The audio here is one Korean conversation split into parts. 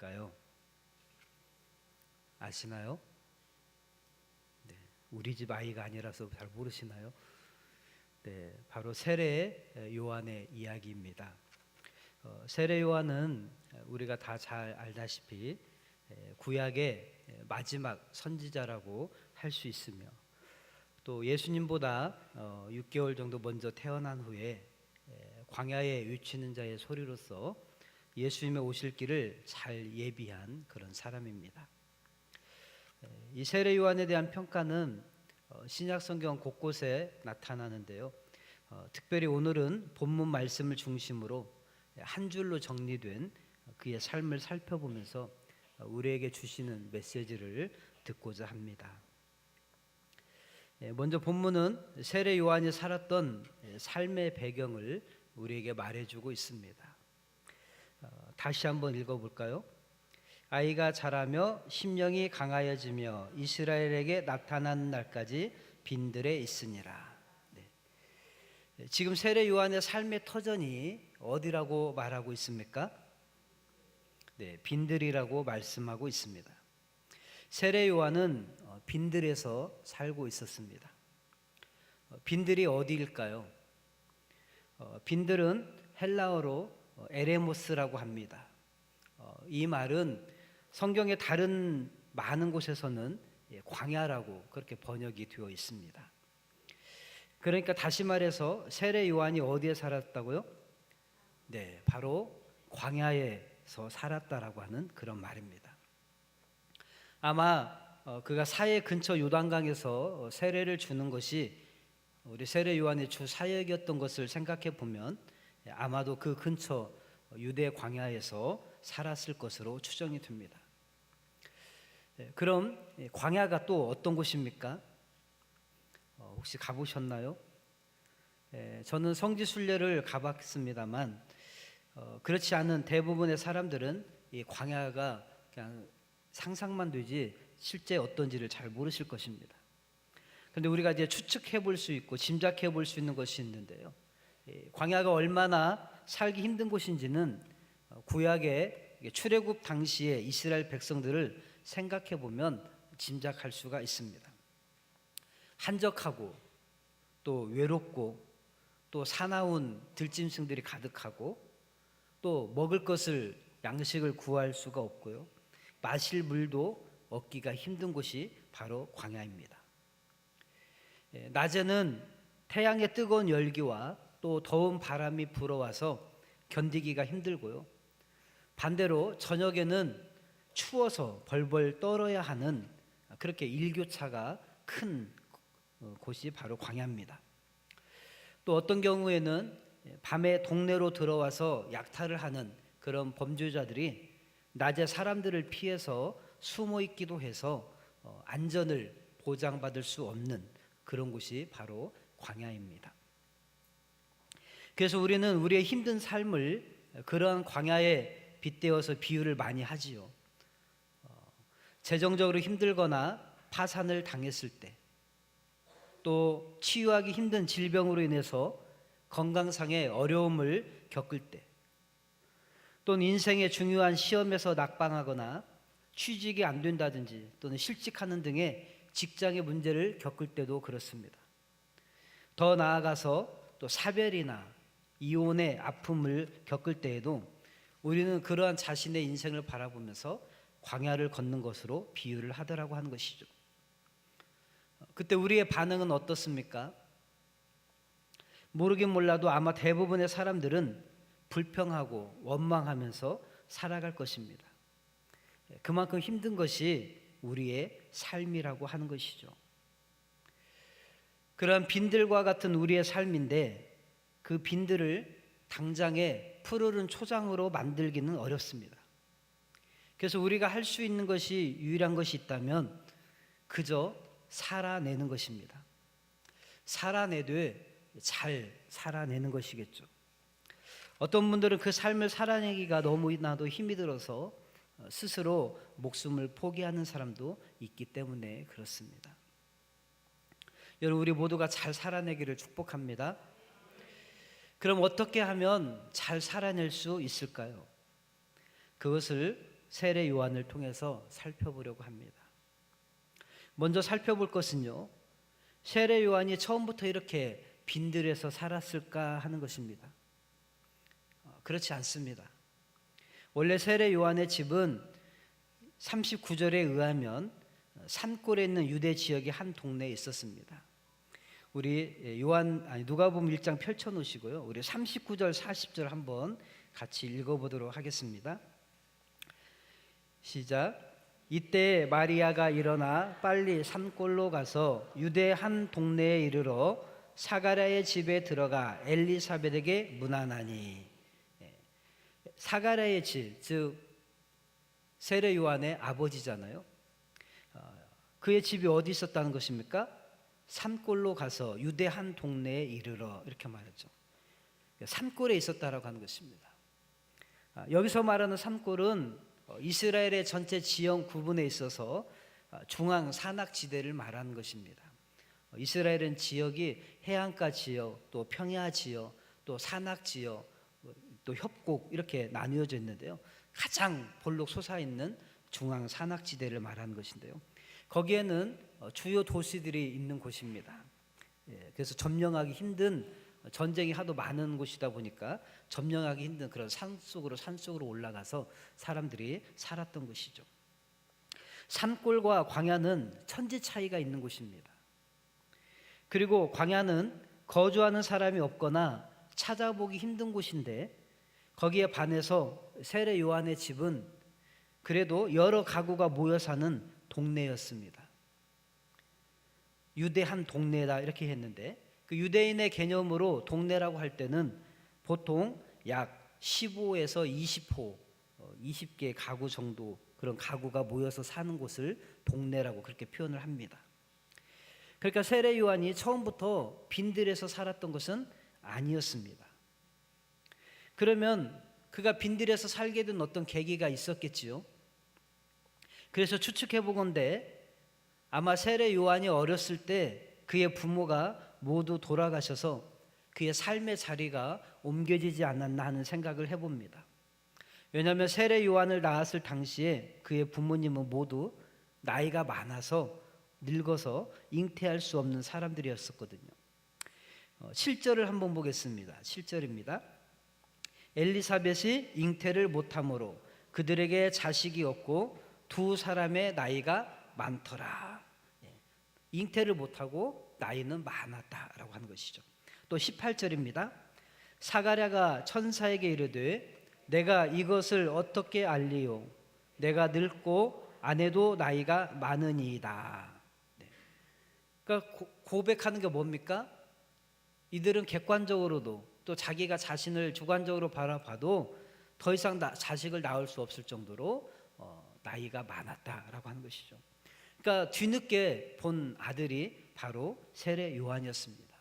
뭘까요? 아시나요? 네, 우리 집 아이가 아니라서 잘 모르시나요? 네, 바로 세례 요한의 이야기입니다. 세례 요한은 우리가 다 잘 알다시피 구약의 마지막 선지자라고 할 수 있으며, 또 예수님보다 6개월 정도 먼저 태어난 후에 광야에 외치는 자의 소리로서 예수님의 오실 길을 잘 예비한 그런 사람입니다. 이 세례 요한에 대한 평가는 신약 성경 곳곳에 나타나는데요. 특별히 오늘은 본문 말씀을 중심으로 한 줄로 정리된 그의 삶을 살펴보면서 우리에게 주시는 메시지를 듣고자 합니다. 먼저 본문은 세례 요한이 살았던 삶의 배경을 우리에게 말해주고 있습니다. 다시 한번 읽어볼까요? 아이가 자라며 심령이 강하여지며 이스라엘에게 나타나는 날까지 빈들에 있으니라. 네. 지금 세례 요한의 삶의 터전이 어디라고 말하고 있습니까? 네, 빈들이라고 말씀하고 있습니다. 세례 요한은 빈들에서 살고 있었습니다. 빈들이 어디일까요? 빈들은 헬라어로 에레모스라고 합니다. 이 말은 성경의 다른 많은 곳에서는 광야라고 그렇게 번역이 되어 있습니다. 그러니까 다시 말해서 세례 요한이 어디에 살았다고요? 네, 바로 광야에서 살았다라고 하는 그런 말입니다. 아마 그가 사해 근처 요단강에서 세례를 주는 것이 우리 세례 요한의 주 사역이었던 것을 생각해 보면 아마도 그 근처 유대 광야에서 살았을 것으로 추정이 됩니다. 그럼 광야가 또 어떤 곳입니까? 혹시 가보셨나요? 저는 성지순례를 가봤습니다만 그렇지 않은 대부분의 사람들은 이 광야가 그냥 상상만 되지 실제 어떤지를 잘 모르실 것입니다. 그런데 우리가 이제 추측해 볼 수 있고 짐작해 볼 수 있는 것이 있는데요. 광야가 얼마나 살기 힘든 곳인지는 구약의 출애굽 당시에 이스라엘 백성들을 생각해 보면 짐작할 수가 있습니다. 한적하고 또 외롭고 또 사나운 들짐승들이 가득하고 또 먹을 것을 양식을 구할 수가 없고요. 마실 물도 얻기가 힘든 곳이 바로 광야입니다. 낮에는 태양의 뜨거운 열기와 또 더운 바람이 불어와서 견디기가 힘들고요. 반대로 저녁에는 추워서 벌벌 떨어야 하는 그렇게 일교차가 큰 곳이 바로 광야입니다. 또 어떤 경우에는 밤에 동네로 들어와서 약탈을 하는 그런 범죄자들이 낮에 사람들을 피해서 숨어 있기도 해서 안전을 보장받을 수 없는 그런 곳이 바로 광야입니다. 그래서 우리는 우리의 힘든 삶을 그러한 광야에 빗대어서 비유를 많이 하지요. 재정적으로 힘들거나 파산을 당했을 때, 또 치유하기 힘든 질병으로 인해서 건강상의 어려움을 겪을 때, 또는 인생의 중요한 시험에서 낙방하거나 취직이 안 된다든지 또는 실직하는 등의 직장의 문제를 겪을 때도 그렇습니다. 더 나아가서 또 사별이나 이혼의 아픔을 겪을 때에도 우리는 그러한 자신의 인생을 바라보면서 광야를 걷는 것으로 비유를 하더라고 하는 것이죠. 그때 우리의 반응은 어떻습니까? 모르긴 몰라도 아마 대부분의 사람들은 불평하고 원망하면서 살아갈 것입니다. 그만큼 힘든 것이 우리의 삶이라고 하는 것이죠. 그러한 빈들과 같은 우리의 삶인데 그 빈들을 당장에 푸르른 초장으로 만들기는 어렵습니다. 그래서 우리가 할 수 있는 것이 유일한 것이 있다면 그저 살아내는 것입니다. 살아내되 잘 살아내는 것이겠죠. 어떤 분들은 그 삶을 살아내기가 너무나도 힘이 들어서 스스로 목숨을 포기하는 사람도 있기 때문에 그렇습니다. 여러분, 우리 모두가 잘 살아내기를 축복합니다. 그럼 어떻게 하면 잘 살아낼 수 있을까요? 그것을 세례 요한을 통해서 살펴보려고 합니다. 먼저 살펴볼 것은요, 세례 요한이 처음부터 이렇게 빈들에서 살았을까 하는 것입니다. 그렇지 않습니다. 원래 세례 요한의 집은 39절에 의하면 산골에 있는 유대 지역의 한 동네에 있었습니다. 우리 누가복음 1장 펼쳐 놓으시고요. 우리 39절 40절 한번 같이 읽어보도록 하겠습니다. 시작. 이때 마리아가 일어나 빨리 산골로 가서 유대 한 동네에 이르러 사가랴의 집에 들어가 엘리사벳에게 문안하니. 사가랴의 집, 즉 세례 요한의 아버지잖아요. 그의 집이 어디 있었다는 것입니까? 산골로 가서 유대 한 동네에 이르러, 이렇게 말했죠. 산골에 있었다라고 하는 것입니다. 여기서 말하는 산골은 이스라엘의 전체 지형 구분에 있어서 중앙 산악지대를 말하는 것입니다. 이스라엘은 지역이 해안가 지역, 또 평야 지역, 또 산악 지역, 또 협곡 이렇게 나뉘어져 있는데요. 가장 볼록 솟아있는 중앙 산악지대를 말하는 것인데요. 거기에는 주요 도시들이 있는 곳입니다. 그래서 점령하기 힘든, 전쟁이 하도 많은 곳이다 보니까 점령하기 힘든 그런 산속으로 올라가서 사람들이 살았던 곳이죠. 산골과 광야는 천지 차이가 있는 곳입니다. 그리고 광야는 거주하는 사람이 없거나 찾아보기 힘든 곳인데, 거기에 반해서 세례 요한의 집은 그래도 여러 가구가 모여 사는 동네였습니다. 유대 한 동네다 이렇게 했는데, 그 유대인의 개념으로 동네라고 할 때는 보통 약 15에서 20호, 20개 가구 정도, 그런 가구가 모여서 사는 곳을 동네라고 그렇게 표현을 합니다. 그러니까 세례 요한이 처음부터 빈들에서 살았던 것은 아니었습니다. 그러면 그가 빈들에서 살게 된 어떤 계기가 있었겠지요. 그래서 추측해 보건대 아마 세례 요한이 어렸을 때 그의 부모가 모두 돌아가셔서 그의 삶의 자리가 옮겨지지 않았나 하는 생각을 해봅니다. 왜냐하면 세례 요한을 낳았을 당시에 그의 부모님은 모두 나이가 많아서 늙어서 잉태할 수 없는 사람들이었었거든요. 7절을 한번 보겠습니다. 7절입니다. 엘리사벳이 잉태를 못함으로 그들에게 자식이 없고 두 사람의 나이가 많더라. 잉태를 못하고 나이는 많았다라고 하는 것이죠. 또 18절입니다. 사가랴가 천사에게 이르되 내가 이것을 어떻게 알리요? 내가 늙고 아내도 나이가 많으니이다. 그러니까 고백하는 게 뭡니까? 이들은 객관적으로도 또 자기가 자신을 주관적으로 바라봐도 더 이상 자식을 낳을 수 없을 정도로 나이가 많았다라고 하는 것이죠. 그러니까 뒤늦게 본 아들이 바로 세례 요한이었습니다.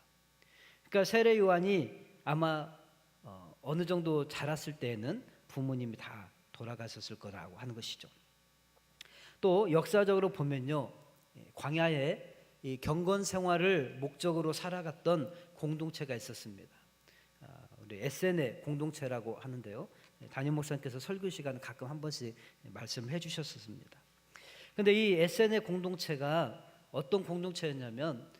그러니까 세례 요한이 아마 어느 정도 자랐을 때에는 부모님이 다 돌아가셨을 거라고 하는 것이죠. 또 역사적으로 보면요, 광야에 이 경건 생활을 목적으로 살아갔던 공동체가 있었습니다. 우리 에세네 공동체라고 하는데요. 담임 목사님께서 설교 시간에 가끔 한 번씩 말씀을 해주셨습니다. 그런데 이 에세네 공동체가 어떤 공동체였냐면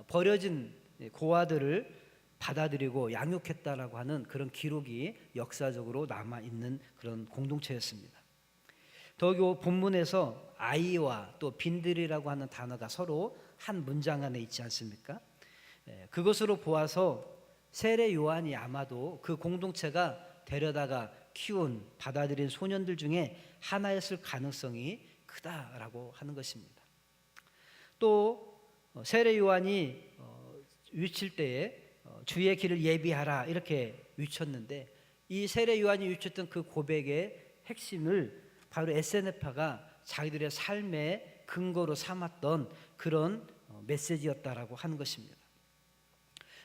버려진 고아들을 받아들이고 양육했다라고 하는 그런 기록이 역사적으로 남아 있는 그런 공동체였습니다. 더욱이 본문에서 아이와 또 빈들이라고 하는 단어가 서로 한 문장 안에 있지 않습니까? 그것으로 보아서 세례 요한이 아마도 그 공동체가 데려다가 키운 받아들인 소년들 중에 하나였을 가능성이 크다라고 하는 것입니다. 또 세례 요한이 위칠 때에 주의 길을 예비하라 이렇게 위쳤는데, 이 세례 요한이 위쳤던 그 고백의 핵심을 바로 에세네파가 자기들의 삶의 근거로 삼았던 그런 메시지였다라고 하는 것입니다.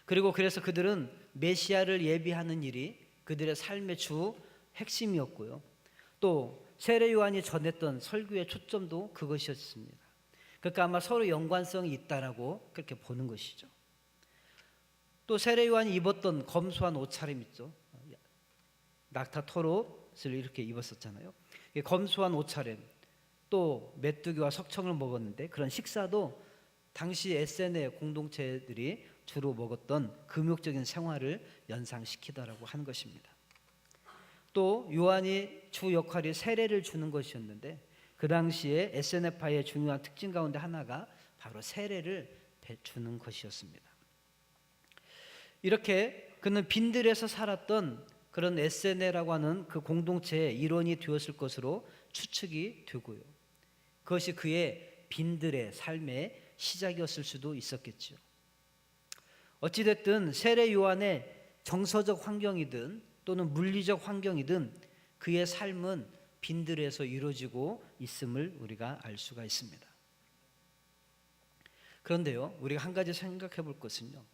그리고 그래서 그들은 메시아를 예비하는 일이 그들의 삶의 주 핵심이었고요. 또 세례 요한이 전했던 설교의 초점도 그것이었습니다. 그러니까 아마 서로 연관성이 있다라고 그렇게 보는 것이죠. 또 세례 요한이 입었던 검소한 옷차림 있죠. 낙타 토롯을 이렇게 입었었잖아요. 검소한 옷차림, 또 메뚜기와 석청을 먹었는데 그런 식사도 당시 에세네 공동체들이 주로 먹었던 금욕적인 생활을 연상시키더라고 하는 것입니다. 또 요한이 주 역할이 세례를 주는 것이었는데 그 당시에 에세네파의 중요한 특징 가운데 하나가 바로 세례를 주는 것이었습니다. 이렇게 그는 빈들에서 살았던 그런 에세네라고 하는 그 공동체의 일원이 되었을 것으로 추측이 되고요. 그것이 그의 빈들의 삶의 시작이었을 수도 있었겠죠. 어찌됐든 세례 요한의 정서적 환경이든 또는 물리적 환경이든 그의 삶은 빈들에서 이루어지고 있음을 우리가 알 수가 있습니다. 그런데요, 우리가 한 가지 생각해 볼 것은요,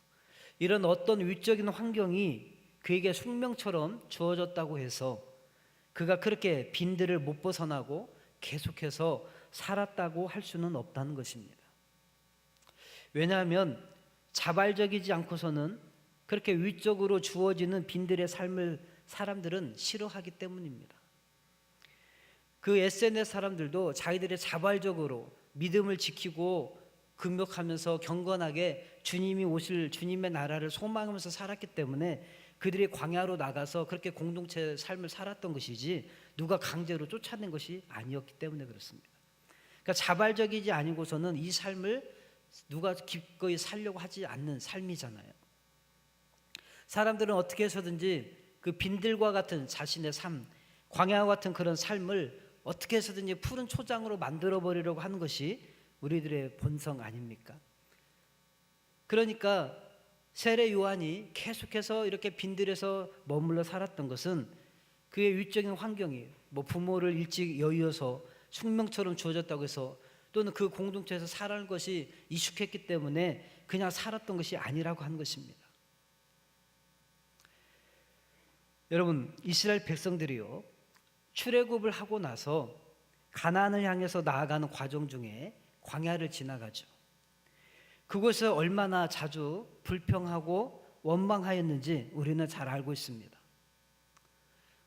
이런 어떤 위적인 환경이 그에게 숙명처럼 주어졌다고 해서 그가 그렇게 빈들을 못 벗어나고 계속해서 살았다고 할 수는 없다는 것입니다. 왜냐하면 자발적이지 않고서는 그렇게 위적으로 주어지는 빈들의 삶을 사람들은 싫어하기 때문입니다. 그 SNS 사람들도 자기들의 자발적으로 믿음을 지키고 금욕하면서 경건하게 주님이 오실 주님의 나라를 소망하면서 살았기 때문에 그들이 광야로 나가서 그렇게 공동체 삶을 살았던 것이지 누가 강제로 쫓아낸 것이 아니었기 때문에 그렇습니다. 그러니까 자발적이지 아니고서는 이 삶을 누가 기꺼이 살려고 하지 않는 삶이잖아요. 사람들은 어떻게 해서든지 그 빈들과 같은 자신의 삶, 광야와 같은 그런 삶을 어떻게 해서든지 푸른 초장으로 만들어 버리려고 하는 것이 우리들의 본성 아닙니까? 그러니까 세례 요한이 계속해서 이렇게 빈들에서 머물러 살았던 것은 그의 위적인 환경이 부모를 일찍 여의어서 숙명처럼 주어졌다고 해서 또는 그 공동체에서 살아가는 것이 익숙했기 때문에 그냥 살았던 것이 아니라고 하는 것입니다. 여러분, 이스라엘 백성들이요, 출애굽을 하고 나서 가나안을 향해서 나아가는 과정 중에 광야를 지나가죠. 그곳에서 얼마나 자주 불평하고 원망하였는지 우리는 잘 알고 있습니다.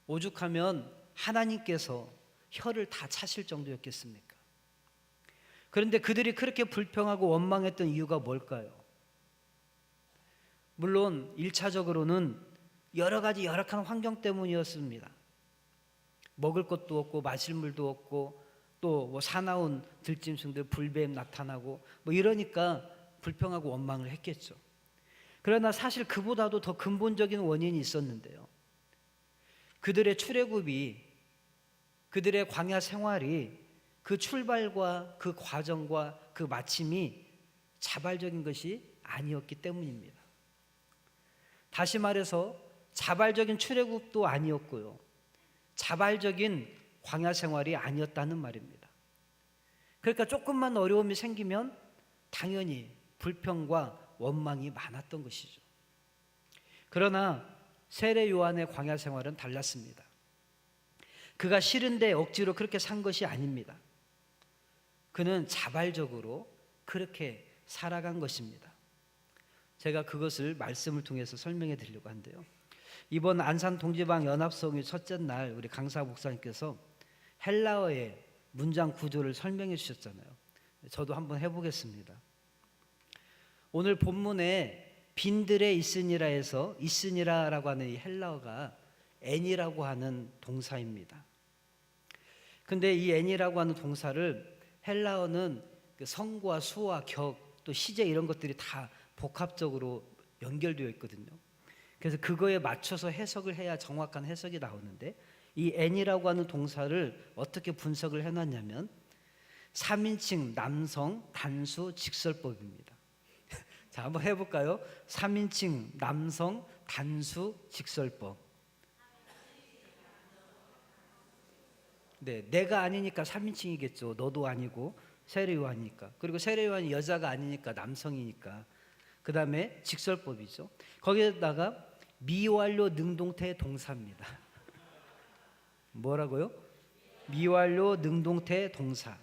오죽하면 하나님께서 혀를 다 차실 정도였겠습니까? 그런데 그들이 그렇게 불평하고 원망했던 이유가 뭘까요? 물론 1차적으로는 여러 가지 열악한 환경 때문이었습니다. 먹을 것도 없고 마실 물도 없고 또 사나운 들짐승들 불뱀 나타나고 이러니까 불평하고 원망을 했겠죠. 그러나 사실 그보다도 더 근본적인 원인이 있었는데요. 그들의 출애굽이, 그들의 광야 생활이 그 출발과 그 과정과 그 마침이 자발적인 것이 아니었기 때문입니다. 다시 말해서 자발적인 출애굽도 아니었고요, 자발적인 광야 생활이 아니었다는 말입니다. 그러니까 조금만 어려움이 생기면 당연히 불평과 원망이 많았던 것이죠. 그러나 세례 요한의 광야 생활은 달랐습니다. 그가 싫은데 억지로 그렇게 산 것이 아닙니다. 그는 자발적으로 그렇게 살아간 것입니다. 제가 그것을 말씀을 통해서 설명해 드리려고 한데요, 이번 안산 동지방 연합성회 첫째 날 우리 강사 목사님께서 헬라어의 문장 구조를 설명해 주셨잖아요. 저도 한번 해보겠습니다. 오늘 본문에 빈들에 있으니라에서 있으니라라고 하는 이 헬라어가 애니라고 하는 동사입니다. 근데 이 애니라고 하는 동사를 헬라어는 그 성과 수와 격 또 시제 이런 것들이 다 복합적으로 연결되어 있거든요. 그래서 그거에 맞춰서 해석을 해야 정확한 해석이 나오는데 이 애니라고 하는 동사를 어떻게 분석을 해놨냐면 3인칭 남성 단수 직설법입니다. 자, 한번 해볼까요? 3인칭 남성 단수 직설법. 네, 내가 아니니까 3인칭이겠죠. 너도 아니고 세례 요한이니까. 그리고 세례 요한이 여자가 아니니까 남성이니까. 그 다음에 직설법이죠. 거기에다가 미완료 능동태 동사입니다. 뭐라고요? 미완료 능동태 동사.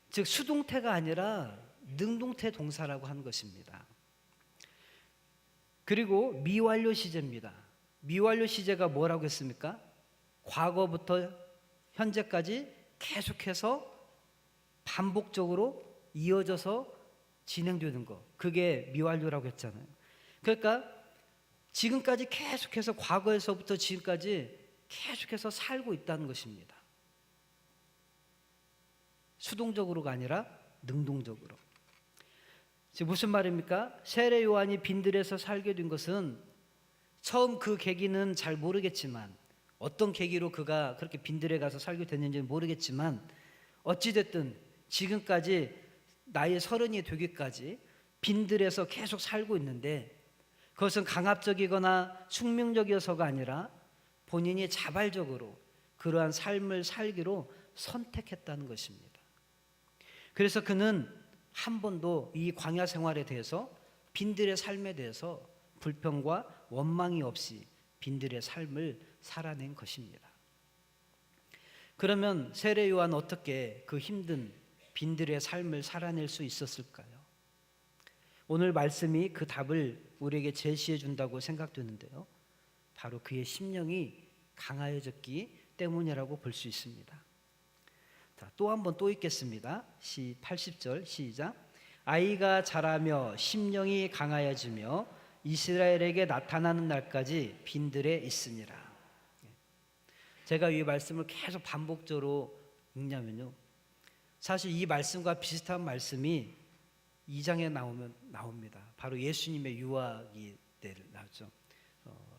즉 수동태가 아니라 능동태 동사라고 하는 것입니다. 그리고 미완료 시제입니다. 미완료 시제가 뭐라고 했습니까? 과거부터 현재까지 계속해서 반복적으로 이어져서 진행되는 거, 그게 미완료라고 했잖아요. 그러니까 지금까지 계속해서, 과거에서부터 지금까지 계속해서 살고 있다는 것입니다. 수동적으로가 아니라 능동적으로. 지금 무슨 말입니까? 세례 요한이 빈들에서 살게 된 것은 처음 그 계기는 잘 모르겠지만, 어떤 계기로 그가 그렇게 빈들에 가서 살게 됐는지는 모르겠지만, 어찌됐든 지금까지 나이 30이 되기까지 빈들에서 계속 살고 있는데, 그것은 강압적이거나 숙명적이어서가 아니라 본인이 자발적으로 그러한 삶을 살기로 선택했다는 것입니다. 그래서 그는 한 번도 이 광야 생활에 대해서, 빈들의 삶에 대해서 불평과 원망이 없이 빈들의 삶을 살아낸 것입니다. 그러면 세례 요한 어떻게 그 힘든 빈들의 삶을 살아낼 수 있었을까요? 오늘 말씀이 그 답을 우리에게 제시해 준다고 생각되는데요, 바로 그의 심령이 강하여졌기 때문이라고 볼 수 있습니다. 자, 또 한 번 또 읽겠습니다. 80절 시작. 아이가 자라며 심령이 강하여지며 이스라엘에게 나타나는 날까지 빈들에 있으니라. 제가 이 말씀을 계속 반복적으로 읽냐면요, 사실 이 말씀과 비슷한 말씀이 2장에 나옵니다. 바로 예수님의 유아기 때 나왔죠.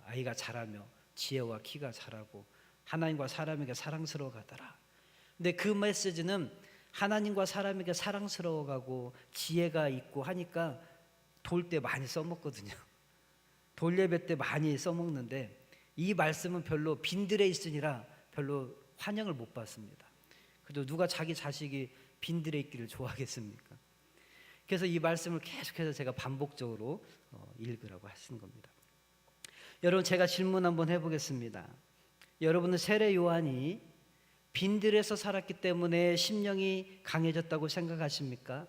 아이가 자라며 지혜와 키가 자라고 하나님과 사람에게 사랑스러워가더라. 근데 그 메시지는 하나님과 사람에게 사랑스러워가고 지혜가 있고 하니까 돌 때 많이 써먹거든요. 돌 예배 때 많이 써먹는데, 이 말씀은 별로 빈들에 있으니라 별로 환영을 못 받습니다. 그래도 누가 자기 자식이 빈들에 있기를 좋아하겠습니까? 그래서 이 말씀을 계속해서 제가 반복적으로 읽으라고 하시는 겁니다. 여러분, 제가 질문 한번 해보겠습니다. 여러분은 세례 요한이 빈들에서 살았기 때문에 심령이 강해졌다고 생각하십니까?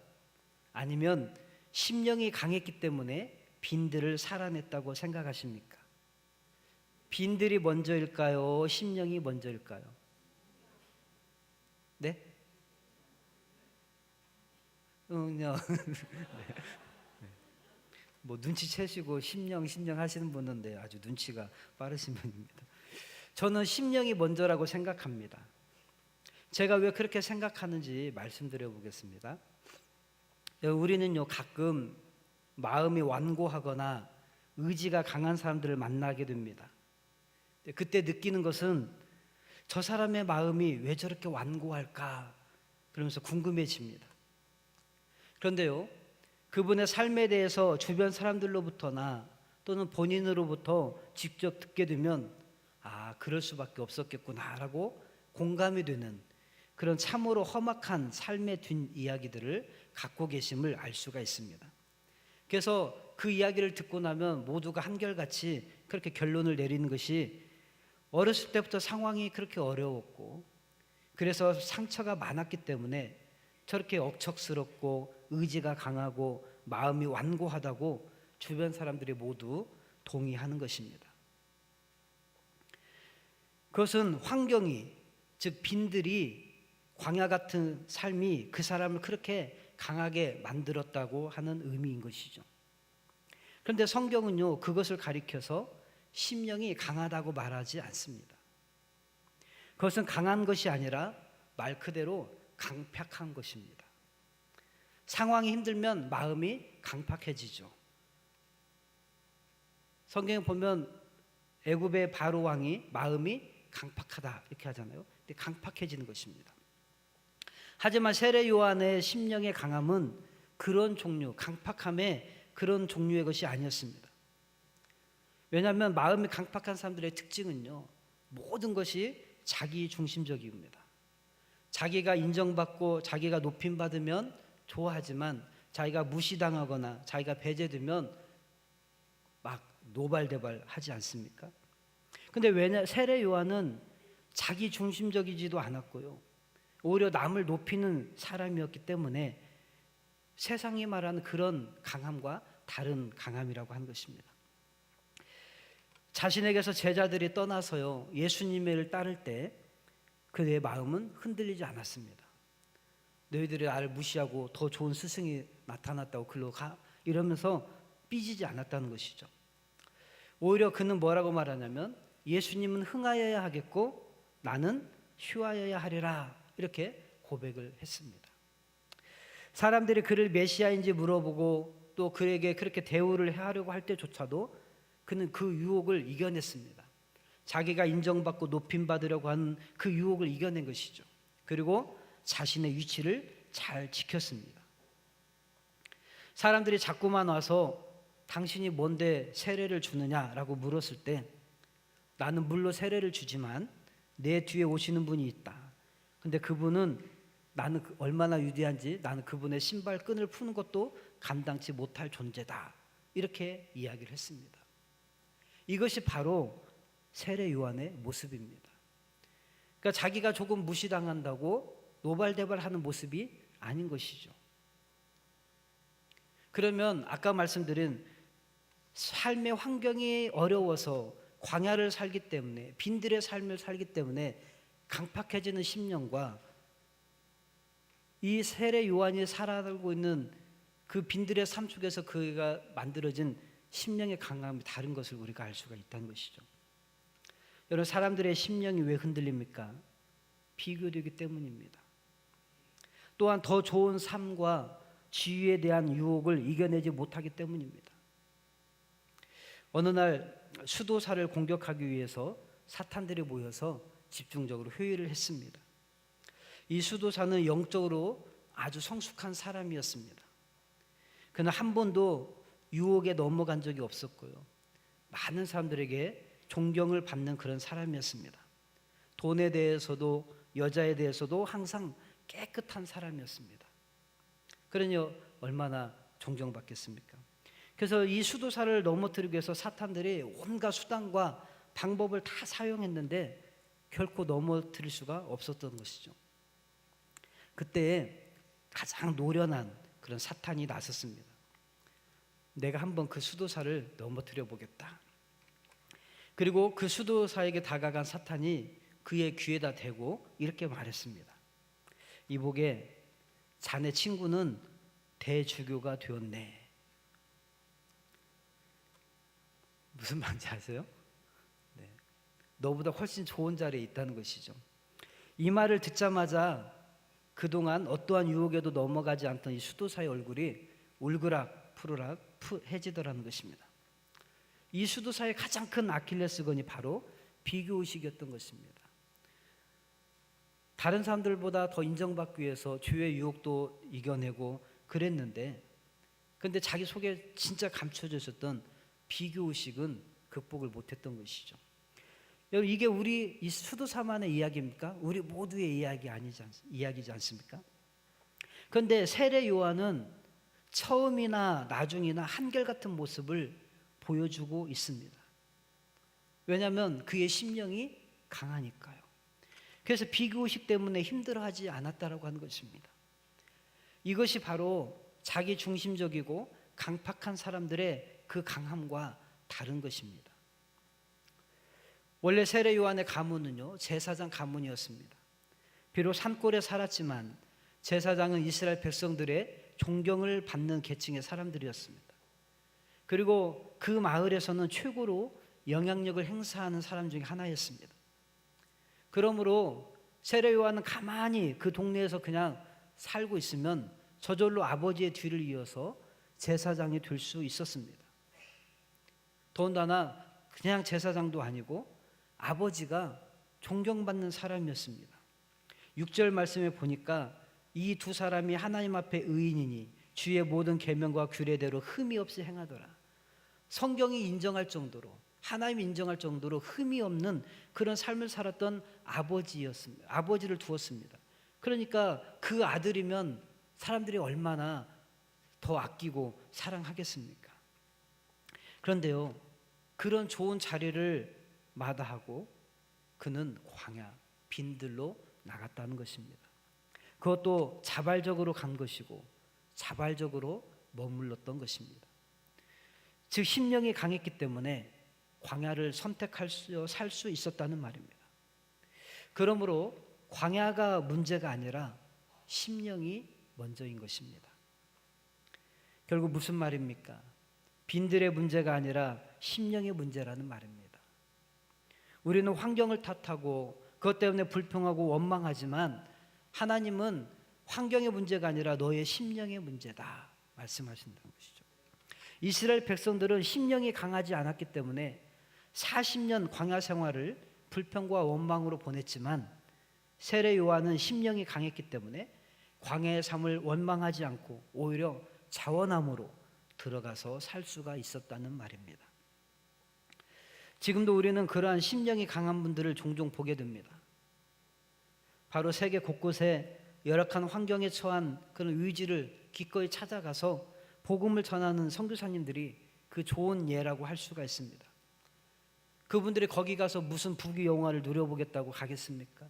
아니면 심령이 강했기 때문에 빈들을 살아냈다고 생각하십니까? 빈들이 먼저일까요? 심령이 먼저일까요? 네? 네. 뭐 눈치채시고 심령 하시는 분인데 아주 눈치가 빠르신 분입니다. 저는 심령이 먼저라고 생각합니다. 제가 왜 그렇게 생각하는지 말씀드려 보겠습니다. 우리는요, 가끔 마음이 완고하거나 의지가 강한 사람들을 만나게 됩니다. 그때 느끼는 것은 저 사람의 마음이 왜 저렇게 완고할까? 그러면서 궁금해집니다. 그런데요, 그분의 삶에 대해서 주변 사람들로부터나 또는 본인으로부터 직접 듣게 되면, 아, 그럴 수밖에 없었겠구나라고 공감이 되는 그런 참으로 험악한 삶의 뒷이야기들을 갖고 계심을 알 수가 있습니다. 그래서 그 이야기를 듣고 나면 모두가 한결같이 그렇게 결론을 내리는 것이, 어렸을 때부터 상황이 그렇게 어려웠고 그래서 상처가 많았기 때문에 저렇게 억척스럽고 의지가 강하고 마음이 완고하다고 주변 사람들이 모두 동의하는 것입니다. 그것은 환경이, 즉 빈들이, 광야 같은 삶이 그 사람을 그렇게 강하게 만들었다고 하는 의미인 것이죠. 그런데 성경은요, 그것을 가리켜서 심령이 강하다고 말하지 않습니다. 그것은 강한 것이 아니라 말 그대로 강팍한 것입니다. 상황이 힘들면 마음이 강팍해지죠. 성경에 보면 애굽의 바로 왕이 마음이 강팍하다 이렇게 하잖아요. 근데 강팍해지는 것입니다. 하지만 세례 요한의 심령의 강함은 그런 종류, 강팍함의 그런 종류의 것이 아니었습니다. 왜냐하면 마음이 강팍한 사람들의 특징은요, 모든 것이 자기 중심적입니다. 자기가 인정받고 자기가 높임받으면 좋아하지만 자기가 무시당하거나 자기가 배제되면 막 노발대발 하지 않습니까? 근데 세례 요한은 자기 중심적이지도 않았고요, 오히려 남을 높이는 사람이었기 때문에 세상이 말하는 그런 강함과 다른 강함이라고 하는 것입니다. 자신에게서 제자들이 떠나서요, 예수님을 따를 때 그의 마음은 흔들리지 않았습니다. 너희들이 나를 무시하고 더 좋은 스승이 나타났다고 글로 가 이러면서 삐지지 않았다는 것이죠. 오히려 그는 뭐라고 말하냐면 예수님은 흥하여야 하겠고 나는 휴하여야 하리라 이렇게 고백을 했습니다. 사람들이 그를 메시아인지 물어보고 또 그에게 그렇게 대우를 하려고 할 때조차도 그는 그 유혹을 이겨냈습니다. 자기가 인정받고 높임받으려고 하는 그 유혹을 이겨낸 것이죠. 그리고 자신의 위치를 잘 지켰습니다. 사람들이 자꾸만 와서 당신이 뭔데 세례를 주느냐라고 물었을 때 나는 물로 세례를 주지만 내 뒤에 오시는 분이 있다. 근데 그분은 나는 얼마나 위대한지 나는 그분의 신발끈을 푸는 것도 감당치 못할 존재다. 이렇게 이야기를 했습니다. 이것이 바로 세례 요한의 모습입니다. 그러니까 자기가 조금 무시당한다고 노발대발하는 모습이 아닌 것이죠. 그러면 아까 말씀드린 삶의 환경이 어려워서 광야를 살기 때문에 빈들의 삶을 살기 때문에 강팍해지는 심령과 이 세례 요한이 살아가고 있는 그 빈들의 삶 속에서 그가 만들어진 심령의 강함이 다른 것을 우리가 알 수가 있다는 것이죠. 여러분, 사람들의 심령이 왜 흔들립니까? 비교되기 때문입니다. 또한 더 좋은 삶과 지위에 대한 유혹을 이겨내지 못하기 때문입니다. 어느 날 수도사를 공격하기 위해서 사탄들이 모여서 집중적으로 회의를 했습니다. 이 수도사는 영적으로 아주 성숙한 사람이었습니다. 그는 한 번도 유혹에 넘어간 적이 없었고요. 많은 사람들에게 존경을 받는 그런 사람이었습니다. 돈에 대해서도 여자에 대해서도 항상 깨끗한 사람이었습니다. 그러니 얼마나 존경받겠습니까? 그래서 이 수도사를 넘어뜨리기 위해서 사탄들이 온갖 수단과 방법을 다 사용했는데 결코 넘어뜨릴 수가 없었던 것이죠. 그때 가장 노련한 그런 사탄이 나섰습니다. 내가 한번 그 수도사를 넘어뜨려 보겠다. 그리고 그 수도사에게 다가간 사탄이 그의 귀에다 대고 이렇게 말했습니다. 이보게, 자네 친구는 대주교가 되었네. 무슨 말인지 아세요? 네. 너보다 훨씬 좋은 자리에 있다는 것이죠. 이 말을 듣자마자 그동안 어떠한 유혹에도 넘어가지 않던 이 수도사의 얼굴이 울그락 푸르락 해지더라는 것입니다. 이 수도사의 가장 큰 아킬레스건이 바로 비교의식이었던 것입니다. 다른 사람들보다 더 인정받기 위해서 죄의 유혹도 이겨내고 그랬는데, 그런데 자기 속에 진짜 감춰져 있었던 비교의식은 극복을 못했던 것이죠. 여러분, 이게 우리 이 수도사만의 이야기입니까? 우리 모두의 이야기지 않습니까? 그런데 세례 요한은 처음이나 나중이나 한결같은 모습을 보여주고 있습니다. 왜냐하면 그의 심령이 강하니까요. 그래서 비교의식 때문에 힘들어하지 않았다라고 하는 것입니다. 이것이 바로 자기 중심적이고 강팍한 사람들의 그 강함과 다른 것입니다. 원래 세례 요한의 가문은요, 제사장 가문이었습니다. 비록 산골에 살았지만 제사장은 이스라엘 백성들의 존경을 받는 계층의 사람들이었습니다. 그리고 그 마을에서는 최고로 영향력을 행사하는 사람 중에 하나였습니다. 그러므로 세례 요한은 가만히 그 동네에서 그냥 살고 있으면 저절로 아버지의 뒤를 이어서 제사장이 될 수 있었습니다. 더군다나 그냥 제사장도 아니고 아버지가 존경받는 사람이었습니다. 6절 말씀에 보니까 이 두 사람이 하나님 앞에 의인이니 주의 모든 계명과 규례대로 흠이 없이 행하더라. 성경이 인정할 정도로, 하나님이 인정할 정도로 흠이 없는 그런 삶을 살았던 아버지였습니다. 아버지를 두었습니다. 그러니까 그 아들이면 사람들이 얼마나 더 아끼고 사랑하겠습니까? 그런데요, 그런 좋은 자리를 마다하고 그는 광야, 빈들로 나갔다는 것입니다. 그것도 자발적으로 간 것이고 자발적으로 머물렀던 것입니다. 즉 심령이 강했기 때문에 광야를 선택할 수, 살 수 있었다는 말입니다. 그러므로 광야가 문제가 아니라 심령이 먼저인 것입니다. 결국 무슨 말입니까? 빈들의 문제가 아니라 심령의 문제라는 말입니다. 우리는 환경을 탓하고 그것 때문에 불평하고 원망하지만 하나님은 환경의 문제가 아니라 너의 심령의 문제다 말씀하신다는 것이죠. 이스라엘 백성들은 심령이 강하지 않았기 때문에 40년 광야 생활을 불평과 원망으로 보냈지만 세례 요한은 심령이 강했기 때문에 광야의 삶을 원망하지 않고 오히려 자원함으로 들어가서 살 수가 있었다는 말입니다. 지금도 우리는 그러한 심령이 강한 분들을 종종 보게 됩니다. 바로 세계 곳곳에 열악한 환경에 처한 그런 의지를 기꺼이 찾아가서 복음을 전하는 선교사님들이 그 좋은 예라고 할 수가 있습니다. 그분들이 거기 가서 무슨 부귀 영화를 누려보겠다고 가겠습니까?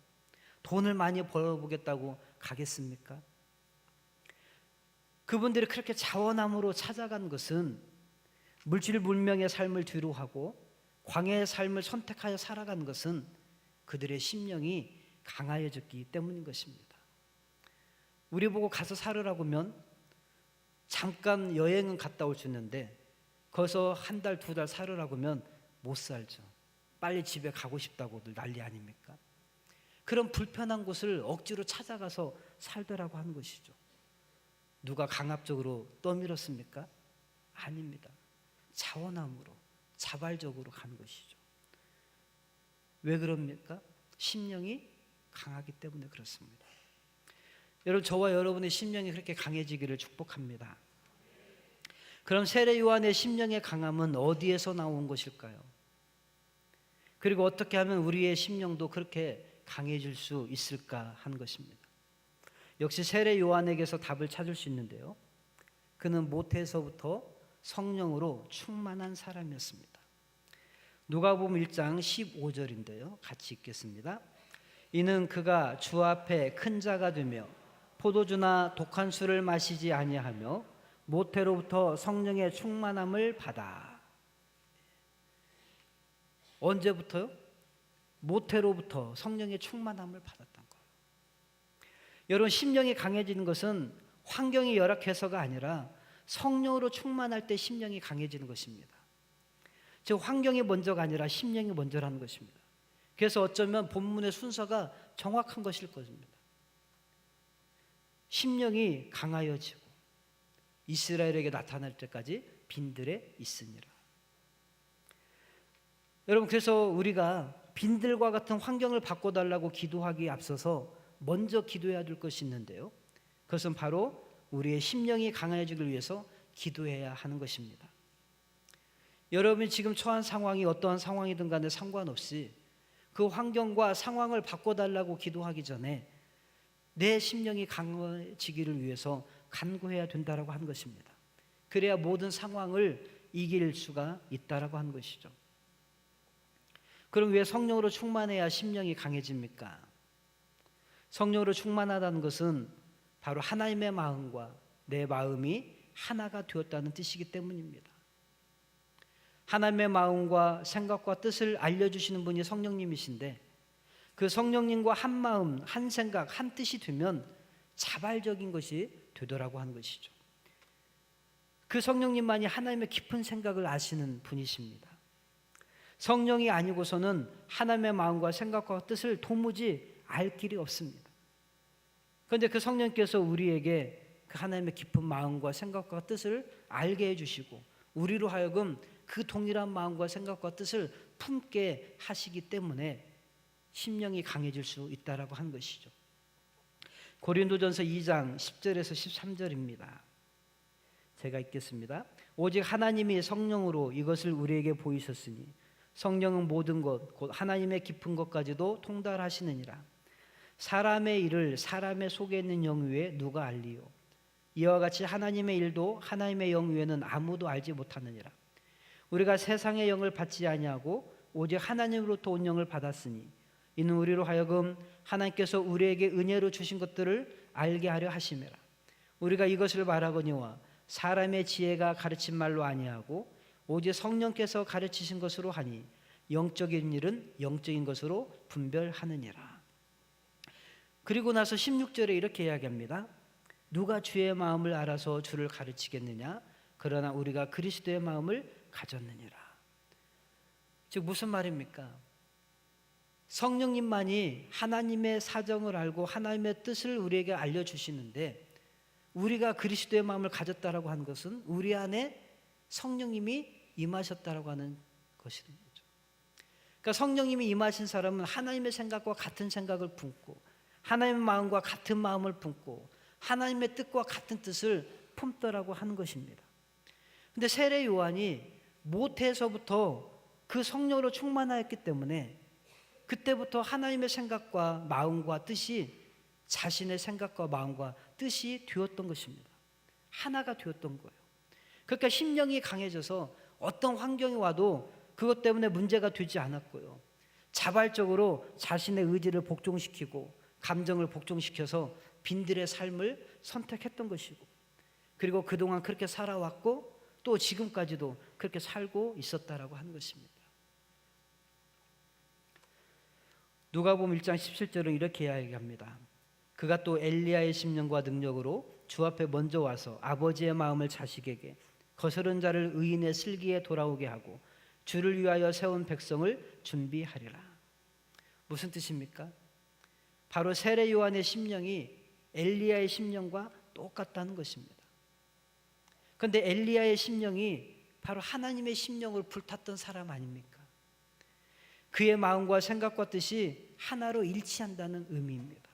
돈을 많이 벌어보겠다고 가겠습니까? 그분들이 그렇게 자원함으로 찾아간 것은 물질 문명의 삶을 뒤로하고 광야의 삶을 선택하여 살아간 것은 그들의 심령이 강하여졌기 때문인 것입니다. 우리 보고 가서 살으라고 하면 잠깐 여행은 갔다 올 수 있는데 거기서 한 달, 두 달 살으라고 하면 못 살죠. 빨리 집에 가고 싶다고들 난리 아닙니까? 그런 불편한 곳을 억지로 찾아가서 살더라고 하는 것이죠. 누가 강압적으로 떠밀었습니까? 아닙니다. 자원함으로 자발적으로 간 것이죠. 왜 그럽니까? 심령이 강하기 때문에 그렇습니다. 여러분, 저와 여러분의 심령이 그렇게 강해지기를 축복합니다. 그럼 세례 요한의 심령의 강함은 어디에서 나온 것일까요? 그리고 어떻게 하면 우리의 심령도 그렇게 강해질 수 있을까 한 것입니다. 역시 세례 요한에게서 답을 찾을 수 있는데요. 그는 모태에서부터 성령으로 충만한 사람이었습니다. 누가복음 1장 15절인데요. 같이 읽겠습니다. 이는 그가 주 앞에 큰 자가 되며 포도주나 독한 술을 마시지 아니하며 모태로부터 성령의 충만함을 받아. 언제부터요? 모태로부터 성령의 충만함을 받았던 거예요. 여러분, 심령이 강해지는 것은 환경이 열악해서가 아니라 성령으로 충만할 때 심령이 강해지는 것입니다. 즉 환경이 먼저가 아니라 심령이 먼저라는 것입니다. 그래서 어쩌면 본문의 순서가 정확한 것일 것입니다. 심령이 강하여지고 이스라엘에게 나타날 때까지 빈들에 있으니라. 여러분, 그래서 우리가 빈들과 같은 환경을 바꿔달라고 기도하기에 앞서서 먼저 기도해야 될 것이 있는데요. 그것은 바로 우리의 심령이 강해지기 위해서 기도해야 하는 것입니다. 여러분이 지금 처한 상황이 어떠한 상황이든 간에 상관없이 그 환경과 상황을 바꿔달라고 기도하기 전에 내 심령이 강해지기를 위해서 간구해야 된다라고 하는 것입니다. 그래야 모든 상황을 이길 수가 있다라고 하는 것이죠. 그럼 왜 성령으로 충만해야 심령이 강해집니까? 성령으로 충만하다는 것은 바로 하나님의 마음과 내 마음이 하나가 되었다는 뜻이기 때문입니다. 하나님의 마음과 생각과 뜻을 알려주시는 분이 성령님이신데 그 성령님과 한 마음, 한 생각, 한 뜻이 되면 자발적인 것이 되더라고 하는 것이죠. 그 성령님만이 하나님의 깊은 생각을 아시는 분이십니다. 성령이 아니고서는 하나님의 마음과 생각과 뜻을 도무지 알 길이 없습니다. 그런데 그 성령께서 우리에게 그 하나님의 깊은 마음과 생각과 뜻을 알게 해주시고 우리로 하여금 그 동일한 마음과 생각과 뜻을 품게 하시기 때문에 심령이 강해질 수 있다라고 한 것이죠. 고린도전서 2장 10절에서 13절입니다. 제가 읽겠습니다. 오직 하나님이 성령으로 이것을 우리에게 보이셨으니 성령은 모든 것 곧 하나님의 깊은 것까지도 통달하시느니라. 사람의 일을 사람의 속에 있는 영 위에 누가 알리요? 이와 같이 하나님의 일도 하나님의 영 위에는 아무도 알지 못하느니라. 우리가 세상의 영을 받지 아니하고 오직 하나님으로부터 온 영을 받았으니 이는 우리로 하여금 하나님께서 우리에게 은혜로 주신 것들을 알게 하려 하심이라. 우리가 이것을 말하거니와 사람의 지혜가 가르친 말로 아니하고 오직 성령께서 가르치신 것으로 하니 영적인 일은 영적인 것으로 분별하느니라. 그리고 나서 16절에 이렇게 이야기합니다. 누가 주의 마음을 알아서 주를 가르치겠느냐? 그러나 우리가 그리스도의 마음을 가졌느니라. 즉 무슨 말입니까? 성령님만이 하나님의 사정을 알고 하나님의 뜻을 우리에게 알려주시는데, 우리가 그리스도의 마음을 가졌다라고 하는 것은 우리 안에 성령님이 임하셨다라고 하는 것이죠. 그러니까 성령님이 임하신 사람은 하나님의 생각과 같은 생각을 품고 하나님의 마음과 같은 마음을 품고 하나님의 뜻과 같은 뜻을 품더라고 하는 것입니다. 근데 세례 요한이 모태에서부터 그 성령으로 충만하였기 때문에 그때부터 하나님의 생각과 마음과 뜻이 자신의 생각과 마음과 뜻이 되었던 것입니다. 하나가 되었던 거예요. 그러니까 심령이 강해져서 어떤 환경이 와도 그것 때문에 문제가 되지 않았고요. 자발적으로 자신의 의지를 복종시키고 감정을 복종시켜서 빈들의 삶을 선택했던 것이고, 그리고 그동안 그렇게 살아왔고 또 지금까지도 그렇게 살고 있었다라고 하는 것입니다. 누가복음 1장 17절은 이렇게 이야기합니다. 그가 또 엘리야의 심령과 능력으로 주 앞에 먼저 와서 아버지의 마음을 자식에게, 거스른 자를 의인의 슬기에 돌아오게 하고 주를 위하여 세운 백성을 준비하리라. 무슨 뜻입니까? 바로 세례 요한의 심령이 엘리야의 심령과 똑같다는 것입니다. 그런데 엘리야의 심령이 바로 하나님의 심령을 불탔던 사람 아닙니까? 그의 마음과 생각과 뜻이 하나로 일치한다는 의미입니다.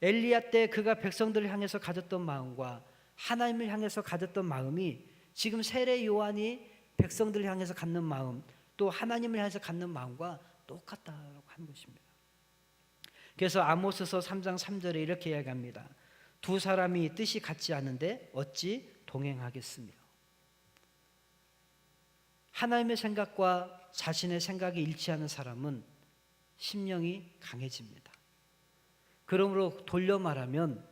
엘리야 때 그가 백성들을 향해서 가졌던 마음과 하나님을 향해서 가졌던 마음이 지금 세례 요한이 백성들을 향해서 갖는 마음, 또 하나님을 향해서 갖는 마음과 똑같다고 하는 것입니다. 그래서 아모스서 3장 3절에 이렇게 이야기합니다. 두 사람이 뜻이 같지 않은데 어찌 동행하겠으며. 하나님의 생각과 자신의 생각이 일치하는 사람은 심령이 강해집니다. 그러므로 돌려 말하면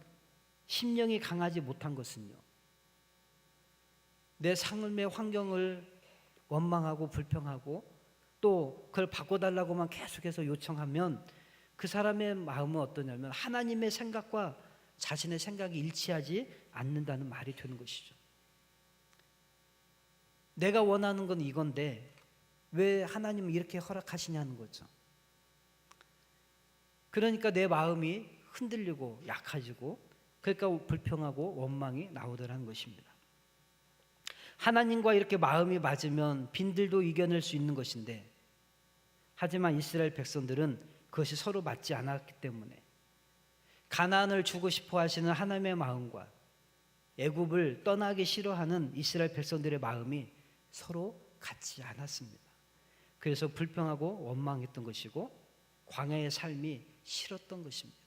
심령이 강하지 못한 것은요, 내 삶의 환경을 원망하고 불평하고 또 그걸 바꿔달라고만 계속해서 요청하면 그 사람의 마음은 어떠냐면 하나님의 생각과 자신의 생각이 일치하지 않는다는 말이 되는 것이죠. 내가 원하는 건 이건데 왜 하나님은 이렇게 허락하시냐는 거죠. 그러니까 내 마음이 흔들리고 약해지고, 그러니까 불평하고 원망이 나오더라는 것입니다. 하나님과 이렇게 마음이 맞으면 빈들도 이겨낼 수 있는 것인데, 하지만 이스라엘 백성들은 그것이 서로 맞지 않았기 때문에 가나안을 주고 싶어 하시는 하나님의 마음과 애굽을 떠나기 싫어하는 이스라엘 백성들의 마음이 서로 같지 않았습니다. 그래서 불평하고 원망했던 것이고 광야의 삶이 싫었던 것입니다.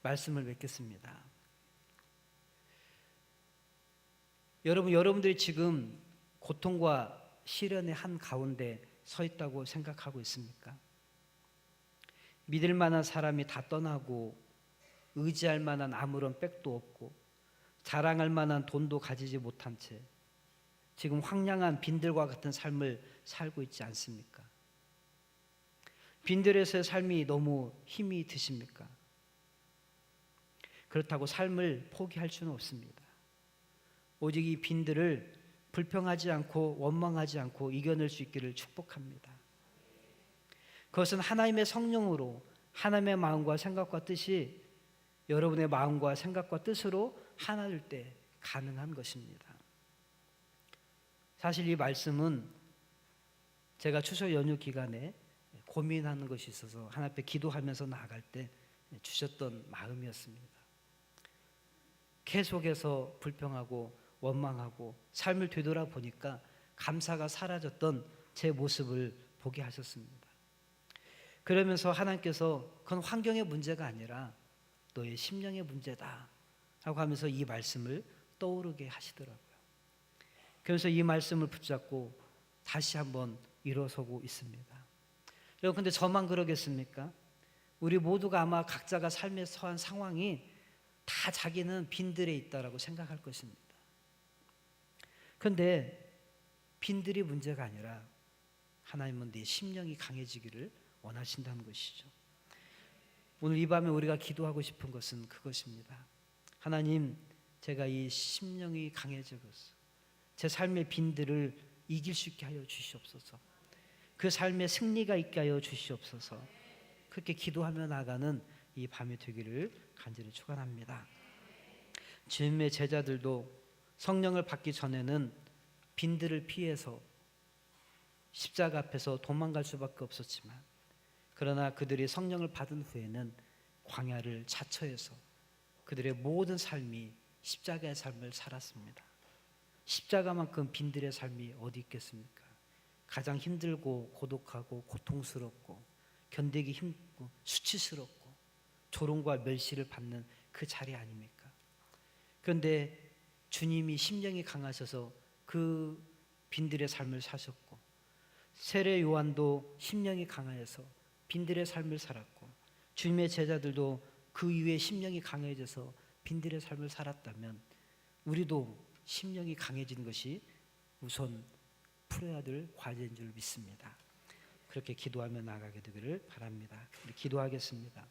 말씀을 맺겠습니다. 여러분들이 지금 고통과 시련의 한 가운데 서 있다고 생각하고 있습니까? 믿을 만한 사람이 다 떠나고 의지할 만한 아무런 백도 없고 자랑할 만한 돈도 가지지 못한 채 지금 황량한 빈들과 같은 삶을 살고 있지 않습니까? 빈들에서의 삶이 너무 힘이 드십니까? 그렇다고 삶을 포기할 수는 없습니다. 오직 이 빈들을 불평하지 않고 원망하지 않고 이겨낼 수 있기를 축복합니다. 그것은 하나님의 성령으로 하나님의 마음과 생각과 뜻이 여러분의 마음과 생각과 뜻으로 하나일 때 가능한 것입니다. 사실 이 말씀은 제가 추석 연휴 기간에 고민하는 것이 있어서 하나님 앞에 기도하면서 나아갈 때 주셨던 마음이었습니다. 계속해서 불평하고 원망하고 삶을 되돌아보니까 감사가 사라졌던 제 모습을 보게 하셨습니다. 그러면서 하나님께서 그건 환경의 문제가 아니라 너의 심령의 문제다 라고 하면서 이 말씀을 떠오르게 하시더라고요. 그래서 이 말씀을 붙잡고 다시 한번 일어서고 있습니다. 여러분, 근데 저만 그러겠습니까? 우리 모두가 아마 각자가 삶에 처한 상황이 다 자기는 빈들에 있다라고 생각할 것입니다. 그런데 빈들이 문제가 아니라 하나님은 네 심령이 강해지기를 원하신다는 것이죠. 오늘 이 밤에 우리가 기도하고 싶은 것은 그것입니다. 하나님, 제가 이 심령이 강해져서 제 삶의 빈들을 이길 수 있게 하여 주시옵소서. 그 삶에 승리가 있게 하여 주시옵소서. 그렇게 기도하며 나가는 이 밤이 되기를 간절히 축원합니다. 주님의 제자들도 성령을 받기 전에는 빈들을 피해서 십자가 앞에서 도망갈 수밖에 없었지만, 그러나 그들이 성령을 받은 후에는 광야를 자처해서 그들의 모든 삶이 십자가의 삶을 살았습니다. 십자가만큼 빈들의 삶이 어디 있겠습니까? 가장 힘들고 고독하고 고통스럽고 견디기 힘들고 수치스럽고 조롱과 멸시를 받는 그 자리 아닙니까? 그런데 주님이 심령이 강하셔서 그 빈들의 삶을 사셨고, 세례 요한도 심령이 강하여서 빈들의 삶을 살았고, 주님의 제자들도 그 이후에 심령이 강해져서 빈들의 삶을 살았다면 우리도 심령이 강해진 것이 우선 풀어야 될 과제인 줄 믿습니다. 그렇게 기도하며 나가게 되기를 바랍니다. 우리 기도하겠습니다.